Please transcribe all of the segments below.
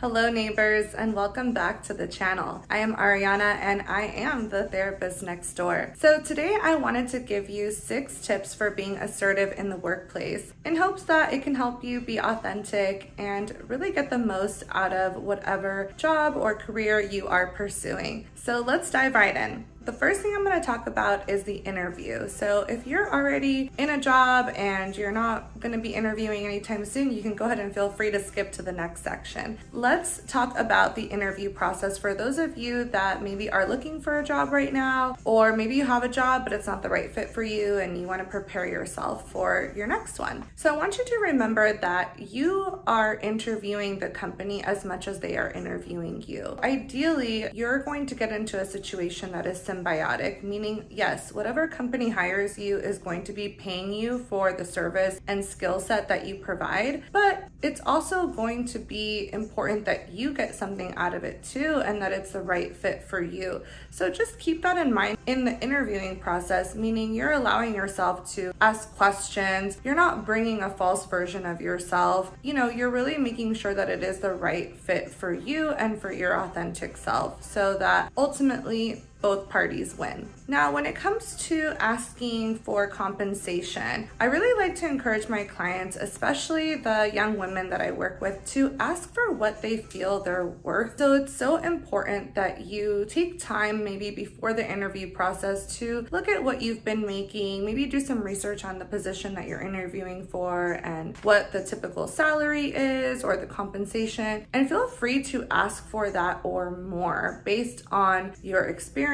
Hello neighbors, and welcome back to the channel. I am Ariana and I am the therapist next door. So today I wanted to give you 6 tips for being assertive in the workplace in hopes that it can help you be authentic and really get the most out of whatever job or career you are pursuing. So let's dive right in. The first thing I'm going to talk about is the interview. So if you're already in a job and you're not going to be interviewing anytime soon, you can go ahead and feel free to skip to the next section. Let's talk about the interview process for those of you that maybe are looking for a job right now, or maybe you have a job but it's not the right fit for you and you want to prepare yourself for your next one. So I want you to remember that you are interviewing the company as much as they are interviewing you. Ideally, you're going to get into a situation that is symbiotic, meaning yes, whatever company hires you is going to be paying you for the service and skill set that you provide, but it's also going to be important that you get something out of it too, and that it's the right fit for you. So just keep that in mind in the interviewing process, meaning you're allowing yourself to ask questions. You're not bringing a false version of yourself. You're really making sure that it is the right fit for you and for your authentic self, so that ultimately both parties win. Now, when it comes to asking for compensation, I really like to encourage my clients, especially the young women that I work with, to ask for what they feel they're worth. So it's so important that you take time maybe before the interview process to look at what you've been making, maybe do some research on the position that you're interviewing for and what the typical salary is or the compensation, and feel free to ask for that or more based on your experience,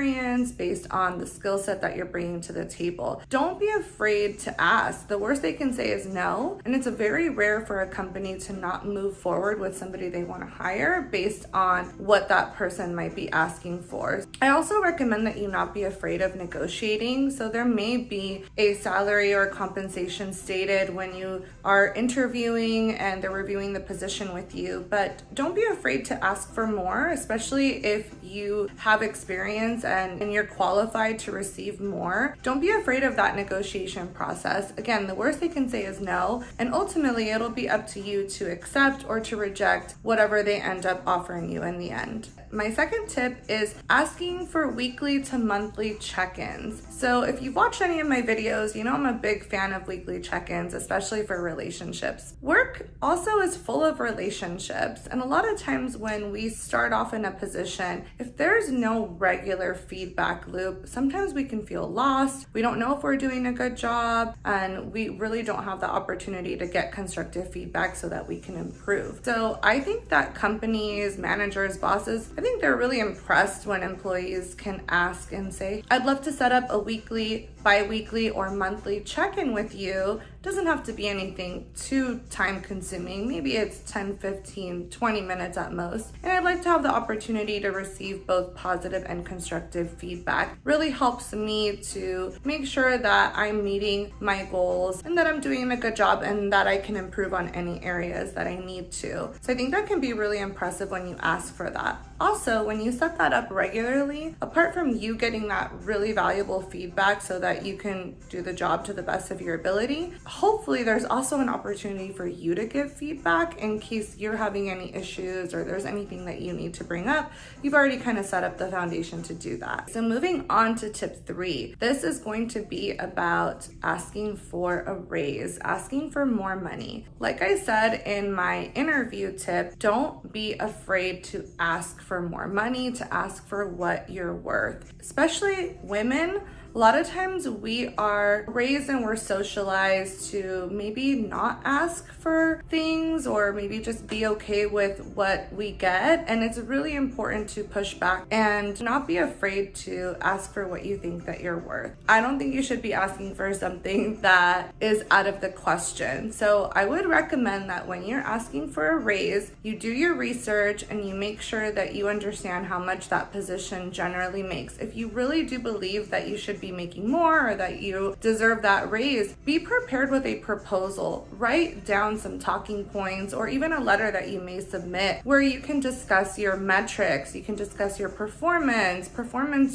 based on the skill set that you're bringing to the table. Don't be afraid to ask. The worst they can say is no, and it's very rare for a company to not move forward with somebody they want to hire based on what that person might be asking for. I also recommend that you not be afraid of negotiating. So there may be a salary or compensation stated when you are interviewing and they're reviewing the position with you, but don't be afraid to ask for more, especially if you have experience and you're qualified to receive more. Don't be afraid of that negotiation process. Again, the worst they can say is no, and ultimately it'll be up to you to accept or to reject whatever they end up offering you in the end. My second tip is asking for weekly to monthly check-ins. So if you've watched any of my videos, you know I'm a big fan of weekly check-ins, especially for relationships. Work also is full of relationships, and a lot of times when we start off in a position, if there's no regular feedback loop, sometimes we can feel lost. We don't know if we're doing a good job, and we really don't have the opportunity to get constructive feedback so that we can improve. So I think that companies, managers, bosses, I think they're really impressed when employees can ask and say, I'd love to set up a weekly, bi-weekly, or monthly check-in with you. Doesn't have to be anything too time consuming. Maybe it's 10, 15, 20 minutes at most. And I'd like to have the opportunity to receive both positive and constructive feedback. Really helps me to make sure that I'm meeting my goals and that I'm doing a good job and that I can improve on any areas that I need to. So I think that can be really impressive when you ask for that. Also, when you set that up regularly, apart from you getting that really valuable feedback so that you can do the job to the best of your ability, hopefully there's also an opportunity for you to give feedback in case you're having any issues or there's anything that you need to bring up. You've already kind of set up the foundation to do that. So moving on to tip 3, this is going to be about asking for a raise, asking for more money. Like I said in my interview tip, don't be afraid to ask for more money, to ask for what you're worth. Especially women, a lot of times we are raised and we're socialized to maybe not ask for things or maybe just be okay with what we get. And it's really important to push back and not be afraid to ask for what you think that you're worth. I don't think you should be asking for something that is out of the question. So I would recommend that when you're asking for a raise, you do your research and you make sure that you understand how much that position generally makes. If you really do believe that you should be be making more or that you deserve that raise, be prepared with a proposal. Write down some talking points or even a letter that you may submit where you can discuss your metrics, you can discuss your performance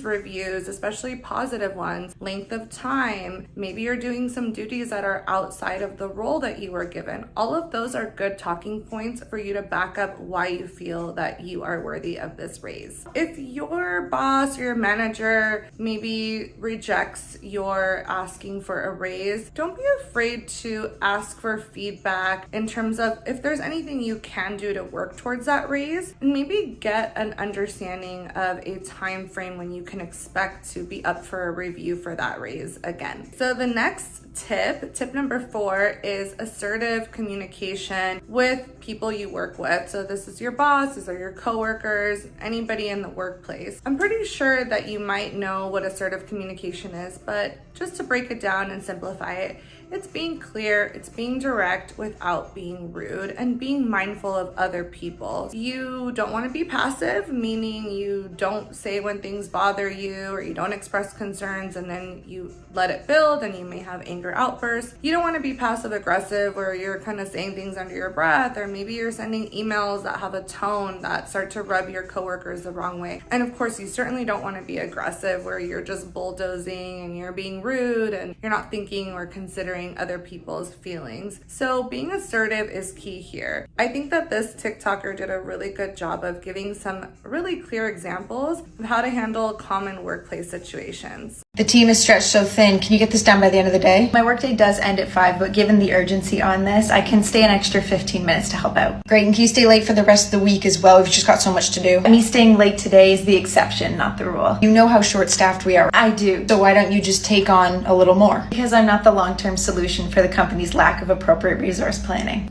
reviews, especially positive ones, length of time, maybe you're doing some duties that are outside of the role that you were given. All of those are good talking points for you to back up why you feel that you are worthy of this raise. If your boss or your manager maybe rejects your asking for a raise, don't be afraid to ask for feedback in terms of if there's anything you can do to work towards that raise, and maybe get an understanding of a time frame when you can expect to be up for a review for that raise again. So the next tip number 4, is assertive communication with people you work with. So this is your boss, these are your coworkers, anybody in the workplace. I'm pretty sure that you might know what assertive communication is, but just to break it down and simplify it, it's being clear, it's being direct without being rude, and being mindful of other people. You don't want to be passive, meaning you don't say when things bother you, or you don't express concerns and then you let it build and you may have anger outbursts. You don't want to be passive aggressive where you're kind of saying things under your breath, or maybe you're sending emails that have a tone that start to rub your coworkers the wrong way. And of course, you certainly don't want to be aggressive where you're just bulldozing and you're being rude and you're not thinking or considering other people's feelings. So being assertive is key here. I think that this TikToker did a really good job of giving some really clear examples of how to handle common workplace situations. The team is stretched so thin. Can you get this done by the end of the day? My workday does end at 5, but given the urgency on this, I can stay an extra 15 minutes to help out. Great, and can you stay late for the rest of the week as well? We've just got so much to do. Me staying late today is the exception, not the rule. You know how short-staffed we are. I do. So why don't you just take on a little more? Because I'm not the long-term solution for the company's lack of appropriate resource planning.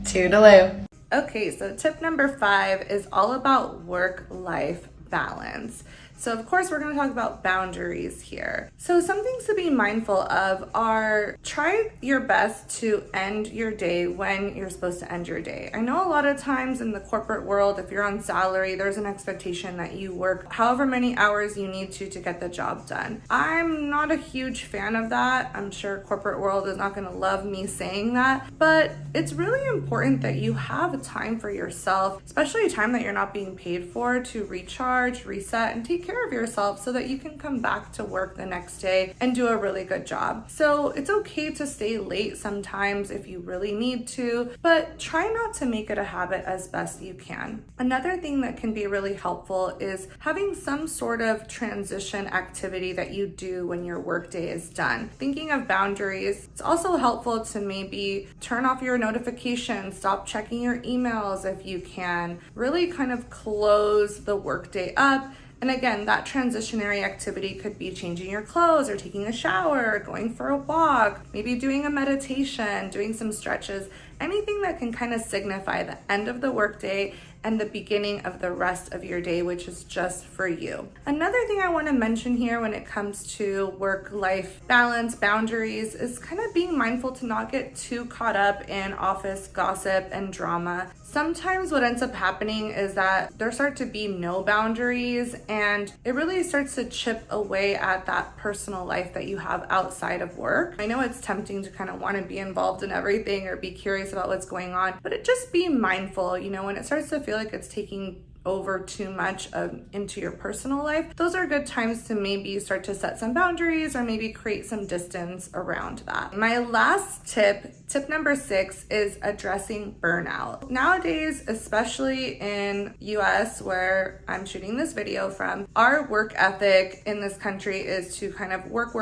Toodaloo. Okay, so tip number 5 is all about work-life balance. So of course, we're going to talk about boundaries here. So some things to be mindful of are try your best to end your day when you're supposed to end your day. I know a lot of times in the corporate world, if you're on salary, there's an expectation that you work however many hours you need to get the job done. I'm not a huge fan of that. I'm sure corporate world is not going to love me saying that, but it's really important that you have a time for yourself, especially a time that you're not being paid for, to recharge, reset, and take care of yourself so that you can come back to work the next day and do a really good job. So it's okay to stay late sometimes if you really need to, but try not to make it a habit as best you can. Another thing that can be really helpful is having some sort of transition activity that you do when your workday is done. Thinking of boundaries, it's also helpful to maybe turn off your notifications, stop checking your emails if you can, really kind of close the workday up. And again, that transitionary activity could be changing your clothes or taking a shower, or going for a walk, maybe doing a meditation, doing some stretches, anything that can kind of signify the end of the workday and the beginning of the rest of your day, which is just for you. Another thing I want to mention here when it comes to work-life balance, boundaries, is kind of being mindful to not get too caught up in office gossip and drama. Sometimes what ends up happening is that there start to be no boundaries, and it really starts to chip away at that personal life that you have outside of work. I know it's tempting to kind of want to be involved in everything or be curious about what's going on, but just be mindful, when it starts to feel like it's taking over too much into your personal life, those are good times to maybe start to set some boundaries or maybe create some distance around that. My last tip number 6, is addressing burnout. Nowadays, especially in US where I'm shooting this video from, our work ethic in this country is to kind of work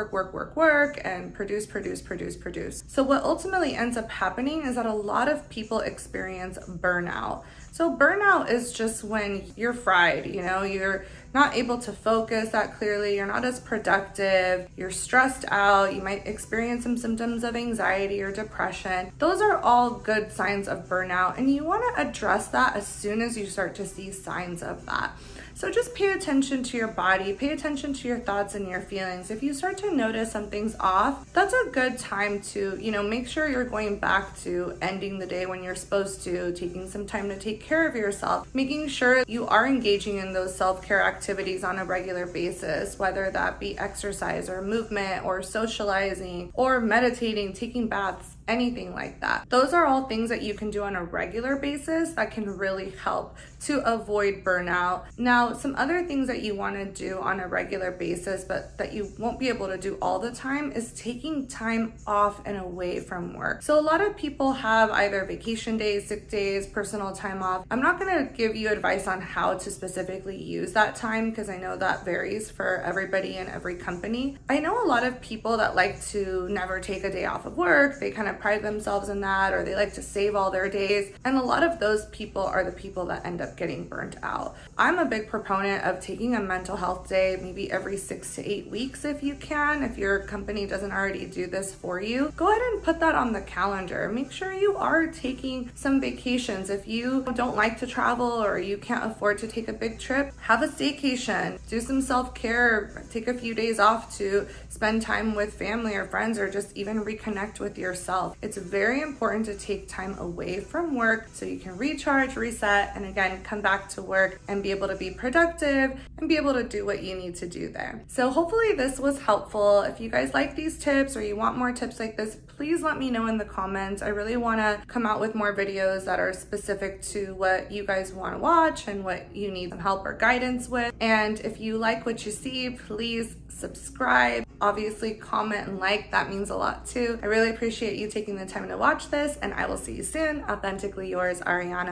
and produce. So what ultimately ends up happening is that a lot of people experience burnout. So burnout is just when you're fried, you're not able to focus that clearly, you're not as productive, you're stressed out, you might experience some symptoms of anxiety or depression. Those are all good signs of burnout, and you want to address that as soon as you start to see signs of that. So just pay attention to your body, pay attention to your thoughts and your feelings. If you start to notice something's off, that's a good time to, make sure you're going back to ending the day when you're supposed to, taking some time to take care of yourself, making sure you are engaging in those self-care activities activities on a regular basis, whether that be exercise or movement or socializing or meditating, taking baths, anything like that. Those are all things that you can do on a regular basis that can really help to avoid burnout. Now, some other things that you want to do on a regular basis, but that you won't be able to do all the time, is taking time off and away from work. So a lot of people have either vacation days, sick days, personal time off. I'm not going to give you advice on how to specifically use that time because I know that varies for everybody and every company. I know a lot of people that like to never take a day off of work. They kind of pride themselves in that, or they like to save all their days. And a lot of those people are the people that end up getting burnt out. I'm a big proponent of taking a mental health day maybe every 6 to 8 weeks if you can. If your company doesn't already do this for you, go ahead and put that on the calendar. Make sure you are taking some vacations. If you don't like to travel or you can't afford to take a big trip, have a staycation, do some self-care, take a few days off to spend time with family or friends, or just even reconnect with yourself. It's very important to take time away from work so you can recharge, reset, and again, come back to work and be able to be productive and be able to do what you need to do there. So hopefully this was helpful. If you guys like these tips or you want more tips like this, please let me know in the comments. I really want to come out with more videos that are specific to what you guys want to watch and what you need some help or guidance with. And if you like what you see, please subscribe. Obviously, comment and like. That means a lot too. I really appreciate you taking the time to watch this, and I will see you soon. Authentically yours, Ariana.